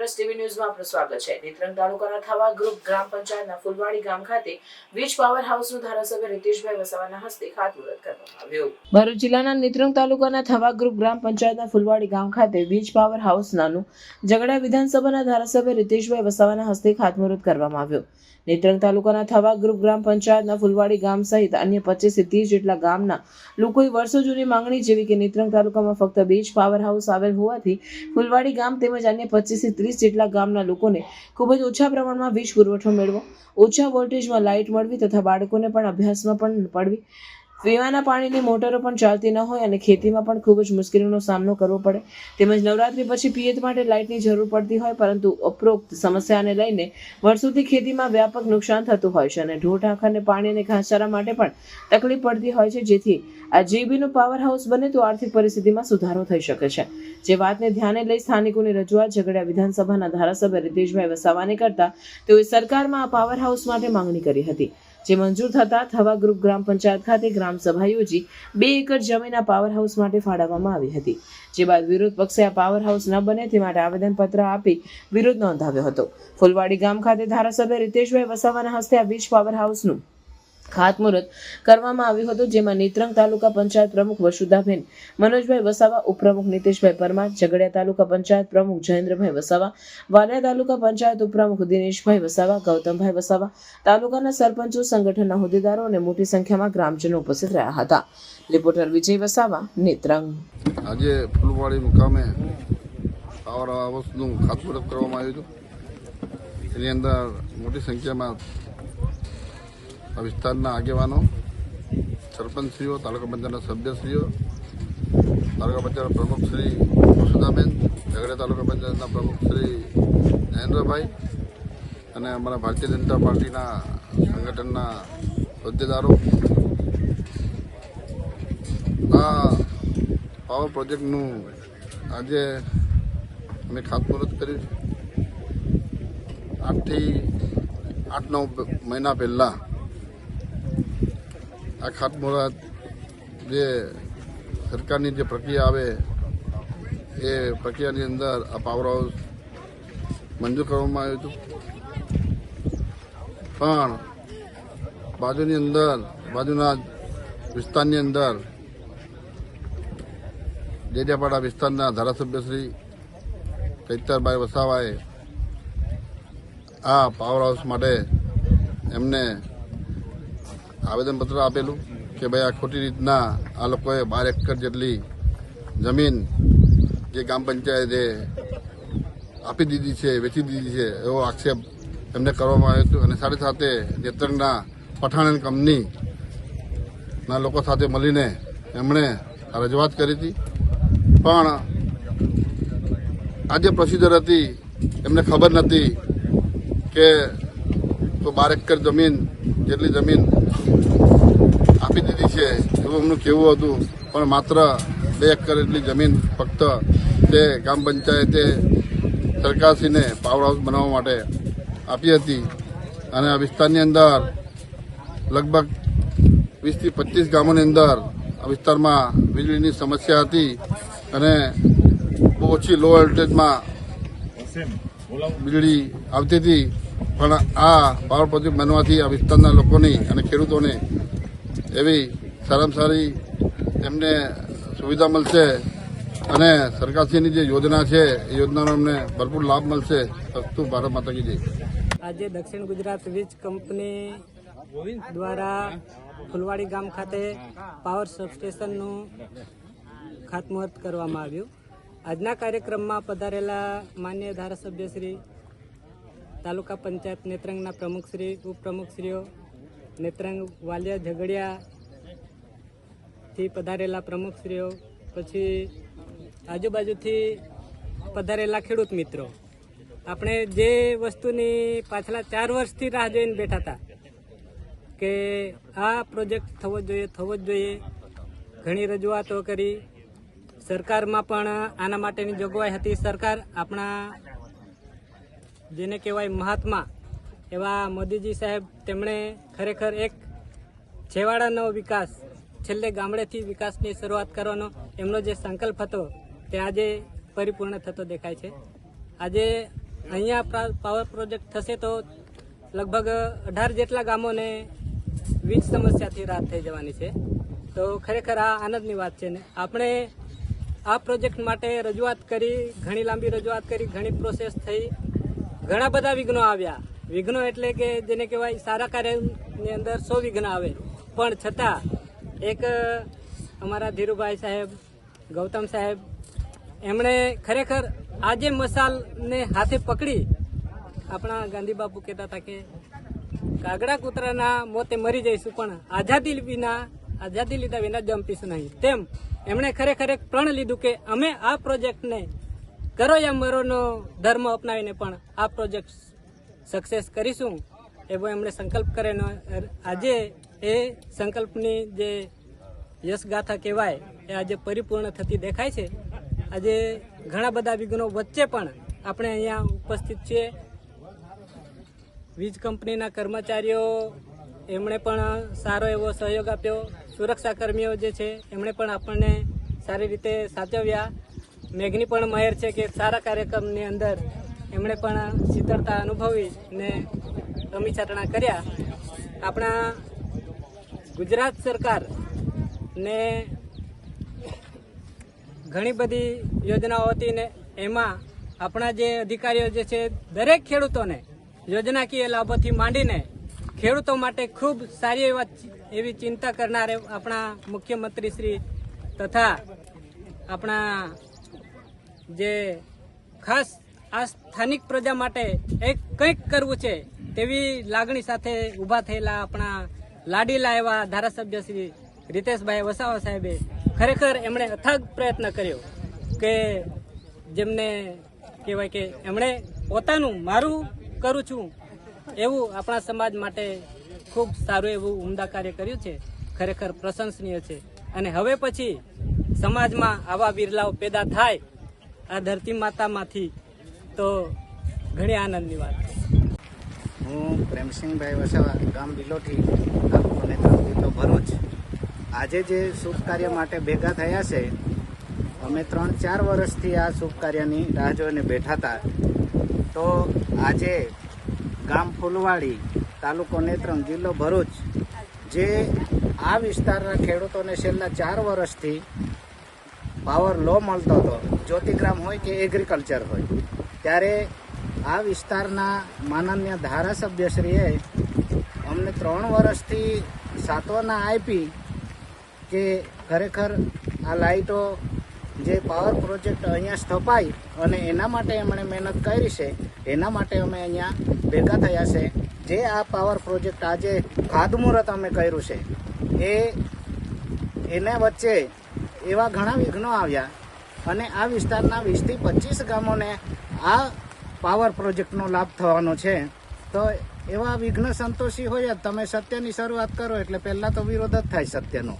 Plus TV ન્યૂઝમાં આપનું સ્વાગત છે। નેત્રંગ તાલુકાના થવા ગ્રુપ ગ્રામ પંચાયતના ફૂલવાડી ગામ ખાતે વીજ પાવર હાઉસનું ધારાસભ્ય રીતેશભાઈ વસાવાના હસ્તે ખાતમુહૂર્ત કરવામાં આવ્યું। ભરૂચ જિલ્લાના નેત્રંગ તાલુકાના થવા ગ્રુપ ગ્રામ પંચાયતના ફૂલવાડી ગામ ખાતે વીજ પાવર હાઉસનું ઝઘડા વિધાનસભાના ધારાસભ્ય રીતેશભાઈ વસાવાના હસ્તે ખાતમુહૂર્ત કરવામાં આવ્યું। નેત્રંગ તાલુકાના થવા ગ્રુપ ગ્રામ પંચાયતના ફૂલવાડી ગામ સહિત અન્ય 25 થી 30 જેટલા ગામના લોકોએ વર્ષો જૂની માંગણી જેવી કે નેત્રંગ તાલુકામાં ફક્ત વીજ પાવર હાઉસ આવેલ હોવાથી ફૂલવાડી ગામ તેમજ અન્ય 25 થી 30 જેટલા ગામના લોકોને ખૂબ જ ઓછા પ્રમાણમાં વીજ પુરવઠો મેળવો, ઓછા વોલ્ટેજમાં લાઇટ મળવી તથા બાળકોને પણ અભ્યાસમાં પણ પડવી, પીવાના પાણીની મોટરો પણ ચાલતી ન હોય અને ખેતીમાં પણ ખૂબ જ મુશ્કેલીનો સામનો કરવો પડે તેમજ નવરાત્રી પછી પિયત માટે લાઇટની જરૂર પડતી હોય પરંતુ ઉપરોક્ત સમસ્યાને લઈને વર્ષોથી ખેતીમાં વ્યાપક નુકસાન થતું હોય છે અને ઢોર ઢાંખરને પાણી અને ઘાસચારા માટે પણ તકલીફ પડતી હોય છે। જેથી આ જીબીનું પાવર હાઉસ બને તો આર્થિક પરિસ્થિતિમાં સુધારો થઈ શકે છે। જે વાતને ધ્યાને લઈ સ્થાનિકોની રજૂઆત ઝઘડિયા વિધાનસભાના ધારાસભ્ય રીતેશભાઈ વસાવાને કરતા તેઓએ સરકારમાં આ પાવર હાઉસ માટે માંગણી કરી હતી, જે મંજૂર થતા થવા ગ્રુપ ગ્રામ પંચાયત ખાતે ગ્રામ સભા યોજી 2 એકર જમીન આ પાવર હાઉસ માટે ફાળવવામાં આવી હતી। જે બાદ વિરોધ પક્ષે આ પાવર હાઉસ ન બને તે માટે આવેદનપત્ર આપી વિરોધ નોંધાવ્યો હતો। ફૂલવાડી ગામ ખાતે ધારાસભ્ય રીતેશભાઈ વસાવાના હસ્તે આ વીજ પાવર હાઉસનું ખાતમુહૂર્ત કરવામાં આવ્યું હતું, જેમાં નેત્રંગ તાલુકા પંચાયત પ્રમુખ વસુધાબેન મનોજભાઈ વસાવા, ઉપપ્રમુખ નીતેશભાઈ પરમાર, ઝઘડિયા તાલુકા પંચાયત પ્રમુખ જયેન્દ્રભાઈ વસાવા, વાલિયા તાલુકા પંચાયત ઉપપ્રમુખ દિનેશભાઈ વસાવા, ગૌતમભાઈ વસાવા, તાલુકાના સરપંચો, સંગઠનના હોદ્દેદારો અને મોટી સંખ્યામાં ગ્રામજનો ઉપસ્થિત રહ્યા હતા। રિપોર્ટર વિજય વસાવા, નેત્રંગ। આજે ફૂલવાડી મુકામે પાવર હાઉસનું ખાતમુહૂર્ત કરવામાં આવ્યું હતું। એની અંદર મોટી સંખ્યામાં આ વિસ્તારના આગેવાનો, સરપંચશ્રીઓ, તાલુકા પંચાયતના સભ્યશ્રીઓ, તાલુકા પંચાયતના પ્રમુખ શ્રી વસુધાબેન, ઝઘડિયા તાલુકા પંચાયતના પ્રમુખ શ્રી જયેન્દ્રભાઈ અને અમારા ભારતીય જનતા પાર્ટીના સંગઠનના હોદ્દેદારો આ પાવર પ્રોજેક્ટનું આજે અમે ખાતમુહૂર્ત કર્યું છે। 8-9 મહિના પહેલાં આ ખાતમુહૂર્ત જે સરકારની જે પ્રક્રિયા આવે એ પ્રક્રિયાની અંદર આ પાવર હાઉસ મંજૂર કરવામાં આવ્યું હતું, પણ બાજુના વિસ્તારની અંદર ડેડિયાપાડા વિસ્તારના ધારાસભ્ય શ્રી ચૈતરભાઈ વસાવાએ આ પાવર હાઉસ માટે એમને આવેદનપત્ર આપેલું કે ભાઈ આ ખોટી રીતના આ લોકોએ 12 એકર જેટલી જમીન જે ગ્રામ પંચાયતે આપી દીધી છે, વેચી દીધી છે એવો આક્ષેપ એમને કરવામાં આવ્યો હતો અને સાથે સાથે નેત્રંગના પઠાણ કંપનીના લોકો સાથે મળીને એમણે રજૂઆત કરી હતી, પણ આ જે પ્રોસિજર હતી એમને ખબર નથી કે 12 એકર જમીન જેટલી જમીન આપી દીધી છે એવું એમનું કહેવું હતું, પણ માત્ર 2 એકર એટલી જમીન ફક્ત તે ગ્રામ પંચાયતે સરકારશ્રીને પાવર હાઉસ બનાવવા માટે આપી હતી અને આ વિસ્તારની અંદર લગભગ 20 થી 25 ગામોની અંદર આ વિસ્તારમાં વીજળીની સમસ્યા હતી અને બહુ ઓછી લો વોલ્ટેજમાં વીજળી આવતી હતી, પણ આ પાવર પ્રોજેક્ટ બનવાથી આ વિસ્તારના લોકોની અને ખેડૂતોને એવી સારામાં સારી એમને સુવિધા મળશે અને સરકારશ્રીની જે યોજના છે એ યોજનાનો અમને ભરપૂર લાભ મળશે। અસ્તુ ભારત માતા કી જય। આજે દક્ષિણ ગુજરાત વીજ કંપની દ્વારા ફૂલવાડી ગામ ખાતે પાવર સબસ્ટેશનનું ખાતમુહૂર્ત કરવામાં આવ્યું। આજના કાર્યક્રમમાં પધારેલા માન્ય ધારાસભ્ય શ્રી, તાલુકા પંચાયત નેત્રંગના પ્રમુખશ્રી, ઉપપ્રમુખશ્રીઓ, નેત્રંગ વાલિયા ઝઘડિયાથી પધારેલા પ્રમુખશ્રીઓ, પછી આજુબાજુથી પધારેલા ખેડૂત મિત્રો, આપણે જે વસ્તુની પાછલા 4 વર્ષથી રાહ જોઈને બેઠા હતા કે આ પ્રોજેક્ટ થવો જ જોઈએ, ઘણી રજૂઆતો કરી, સરકારમાં પણ આના માટેની જોગવાઈ હતી। સરકાર આપણા જેને કહેવાય મહાત્મા એવા મોદીજી સાહેબ, તેમણે ખરેખર એક છેવાડાનો વિકાસ, છેલ્લે ગામડેથી વિકાસની શરૂઆત કરવાનો એમનો જે સંકલ્પ હતો તે આજે પરિપૂર્ણ થતો દેખાય છે। આજે અહીંયા પાવર પ્રોજેક્ટ થશે તો લગભગ 18 જેટલા ગામોને વીજ સમસ્યાથી રાહત થઈ જવાની છે. તો ખરેખર આ આનંદની વાત છે ને આપણે આ પ્રોજેક્ટ માટે રજૂઆત કરી, ઘણી લાંબી રજૂઆત કરી, ઘણી પ્રોસેસ થઈ, ઘણા બધા વિઘ્નો આવ્યા. વિઘ્નો એટલે કે જેને કહેવાય સારા કાર્યની અંદર 100 વિઘ્ન આવે, પણ છતાં એક અમારા ધીરુભાઈ સાહેબ, ગૌતમ સાહેબ, એમણે ખરેખર આજે મસાલને હાથે પકડી, આપણા ગાંધી બાપુ કહેતા હતા કે કાગડા કૂતરાના મોતે મરી જઈશું પણ આઝાદી લીધા વિના જંપીશું નહીં. તેમ એમણે ખરેખર એક પ્રણ લીધું કે અમે આ પ્રોજેક્ટને કરો યા મરોનો ધર્મ અપનાવીને પણ આ પ્રોજેક્ટ સક્સેસ કરીશું એવો એમણે સંકલ્પ કરેલો. આજે એ સંકલ્પની જે યશગાથા કહેવાય એ આજે પરિપૂર્ણ થતી દેખાય છે. આજે ઘણા બધા વિઘ્નો વચ્ચે પણ આપણે અહીંયા ઉપસ્થિત છીએ. વીજ કંપનીના કર્મચારીઓ એમણે પણ સારો એવો સહયોગ આપ્યો. સુરક્ષા કર્મીઓ જે છે એમણે પણ આપણને સારી રીતે સાચવ્યા. મેઘની પણ મહેર છે કે સારા કાર્યક્રમની અંદર એમણે પણ શીતળતા અનુભવી ને રમીચાટણા કર્યા. આપણા ગુજરાત સરકાર ને ઘણી બધી યોજનાઓ હતી ને એમાં આપણા જે અધિકારીઓ જે છે દરેક ખેડૂતોને યોજનાકીય લાભોથી માંડીને ખેડૂતો માટે ખૂબ સારી એવી ચિંતા કરનાર આપણા મુખ્યમંત્રી શ્રી તથા આપણા જે ખાસ આ સ્થાનિક પ્રજા માટે એક કંઈક કરવું છે તેવી લાગણી સાથે ઊભા થયેલા આપણા લાડીલા એવા ધારાસભ્ય શ્રી રીતેશભાઈ વસાવા સાહેબે ખરેખર એમણે અથાગ પ્રયત્ન કર્યો કે જેમને કહેવાય કે એમણે પોતાનું મારું કરું છું એવું આપણા સમાજ માટે ખૂબ સારું એવું ઉમદા કાર્ય કર્યું છે. ખરેખર પ્રશંસનીય છે. અને હવે પછી સમાજમાં આવા બિરલાઓ પેદા થાય આ ધરતી માતામાંથી તો ઘણી આનંદની વાત છે. હું પ્રેમસિંહભાઈ વસાવા, ગામ બિલોઠી, તાલુકો નેત્રંગ, જિલ્લો ભરૂચ. આજે જે શુભ કાર્ય માટે ભેગા થયા છે, અમે 3-4 વર્ષથી આ શુભ કાર્યની રાહ જોઈને બેઠા હતા. તો આજે ગામ ફૂલવાડી, તાલુકો નેત્રંગ, જિલ્લો ભરૂચ, જે આ વિસ્તારના ખેડૂતોને છેલ્લા 4 વર્ષથી પાવર લો મળતો હતો, જ્યોતિગ્રામ હોય કે એગ્રીકલ્ચર હોય, ત્યારે આ વિસ્તારના માનનીય ધારાસભ્યશ્રીએ અમને 3 વર્ષથી સાંત્વના આપી કે ખરેખર આ લાઇટો જે પાવર પ્રોજેક્ટ અહીંયા સ્થપાય અને એના માટે એમણે મહેનત કરી છે, એના માટે અમે અહીંયા ભેગા થયા છે. જે આ પાવર પ્રોજેક્ટ આજે ખાતમુહૂર્ત અમે કર્યું છે, એના વચ્ચે એવા ઘણા વિઘ્નો આવ્યા અને આ વિસ્તારના 20 થી 25 ગામોને આ પાવર પ્રોજેક્ટનો લાભ થવાનો છે. તો એવા વિઘ્ન સંતોષી હોય જ. તમે સત્યની શરૂઆત કરો એટલે પહેલાં તો વિરોધ જ થાય સત્યનો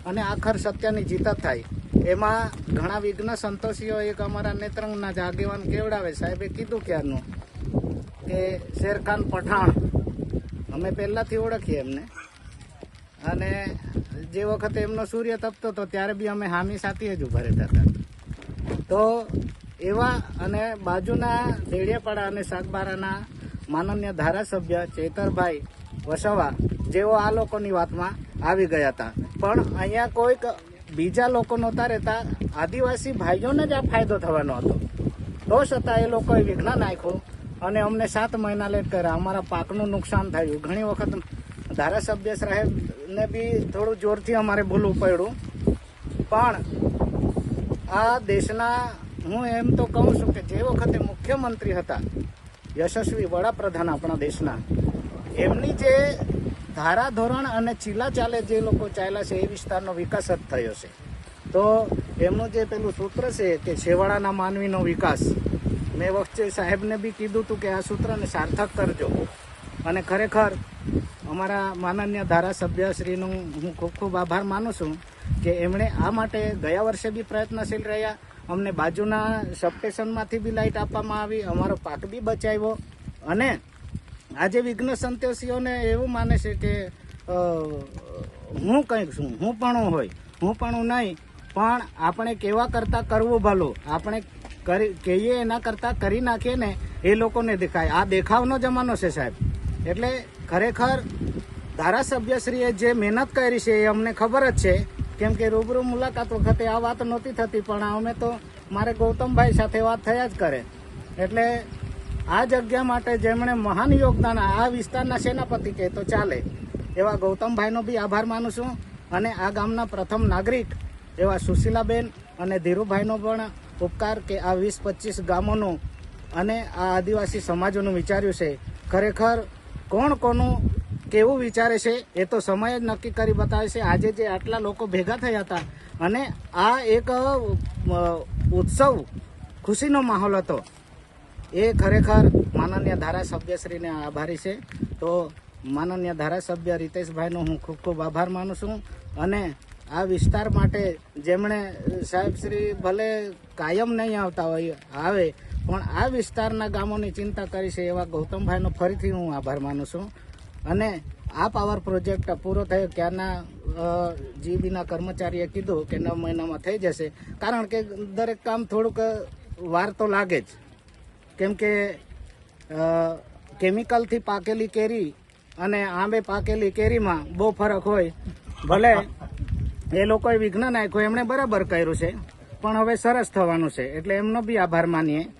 અને આખર સત્યની જીત જ થાય. એમાં ઘણા વિઘ્ન સંતોષીઓ એક અમારા નેત્રંગના જ આગેવાન કેવડાવે સાહેબે કીધું ક્યારનું કે શેરખાન પઠાણ અમે પહેલાંથી ઓળખીએ એમને, અને જે વખતે એમનો સૂર્ય તપતો હતો ત્યારે બી અમે હામી સાથે જ ઊભા રહેતા હતા. તો એવા અને બાજુના દેડિયાપાડા અને સાગબારાના માનનીય ધારાસભ્ય ચેતરભાઈ વસાવા જેઓ આ લોકોની વાતમાં આવી ગયા હતા. પણ અહીંયા કોઈક બીજા લોકો નહોતા રહેતા, આદિવાસી ભાઈઓને જ આ ફાયદો થવાનો હતો. તો છતાં એ લોકોએ વિઘ્ન નાખ્યું અને અમને 7 મહિના લેટ કર્યા. અમારા પાકનું નુકસાન થયું. ઘણી વખત ધારાસભ્ય સાહેબને બી થોડું જોરથી અમારે બોલવું પડ્યું. પણ આ દેશના હું એમ તો કહું છું કે જે વખતે મુખ્યમંત્રી હતા, યશસ્વી વડાપ્રધાન આપણા દેશના, એમની જે ધારાધોરણ અને ચીલા ચાલે જે લોકો ચાલ્યા છે એ વિસ્તારનો વિકાસ જ થયો છે. તો એમનું જે પેલું સૂત્ર છે કે છેવાડાના માનવીનો વિકાસ, મેં વખતે સાહેબને બી કીધું હતું કે આ સૂત્રને સાર્થક કરજો. અને ખરેખર અમારા માનનીય ધારાસભ્યશ્રીનું હું ખૂબ ખૂબ આભાર માનું છું કે એમણે આ માટે ગયા વર્ષે બી પ્રયત્નશીલ રહ્યા. અમને બાજુના સબસ્ટેશનમાંથી બી લાઇટ આપવામાં આવી, અમારો પાક બી બચાવ્યો. અને આજે વિઘ્ન સંતોષીઓને એવું માને છે કે હું કંઈક છું, હું પણ નહીં, પણ આપણે કેવા કરતાં કરવું ભલું. આપણે કહીએ એના કરતાં કરી નાખીએ ને એ લોકોને દેખાય. આ દેખાવનો જમાનો છે સાહેબ. એટલે ખરેખર ધારાસભ્યશ્રીએ જે મહેનત કરી છે એ અમને ખબર જ છે, કેમ કે રૂબરૂ મુલાકાત વખતે આ વાત નહોતી થતી, પણ અમે તો મારે ગૌતમભાઈ સાથે વાત થયા જ કરે. એટલે આ જગ્યા માટે જેમણે મહાન યોગદાન, આ વિસ્તારના સેનાપતિ કહે તો ચાલે એવા ગૌતમભાઈનો બી આભાર માનું છું. અને આ ગામના પ્રથમ નાગરિક એવા સુશીલાબેન અને ધીરુભાઈનો પણ ઉપકાર કે આ 20-25 ગામોનું અને આ આદિવાસી સમાજોનું વિચાર્યું છે. ખરેખર કોણ કોનું કેવું વિચારે છે એ તો સમય જ નક્કી કરી બતાવે છે. આજે જે આટલા લોકો ભેગા થયા હતા અને આ એક ઉત્સવ, ખુશીનો માહોલ હતો, એ ખરેખર માનનીય ધારાસભ્યશ્રીને આભારી છે. તો માનનીય ધારાસભ્ય રીતેશભાઈનો હું ખૂબ ખૂબ આભાર માનું છું. અને આ વિસ્તાર માટે જેમણે સાહેબશ્રી ભલે કાયમ નહીં આવતા હોય, આવે, પણ આ વિસ્તારના ગામોની ચિંતા કરી છે એવા ગૌતમભાઈનો ફરીથી હું આભાર માનું છું. અને આ પાવર પ્રોજેક્ટ પૂરો થયો ક્યારના જીબીના કર્મચારીએ કીધું કે 9 મહિનામાં થઈ જશે, કારણ કે દરેક કામ થોડુંક વાર તો લાગે જ, કેમ કે કેમિકલથી પાકેલી કેરી અને આંબે પાકેલી કેરીમાં બહુ ફરક હોય. ભલે એ લોકોએ વિઘ્ન નાખ્યું, એમણે બરાબર કર્યું છે, પણ હવે સરસ થવાનું છે, એટલે એમનો બી આભાર માનીએ.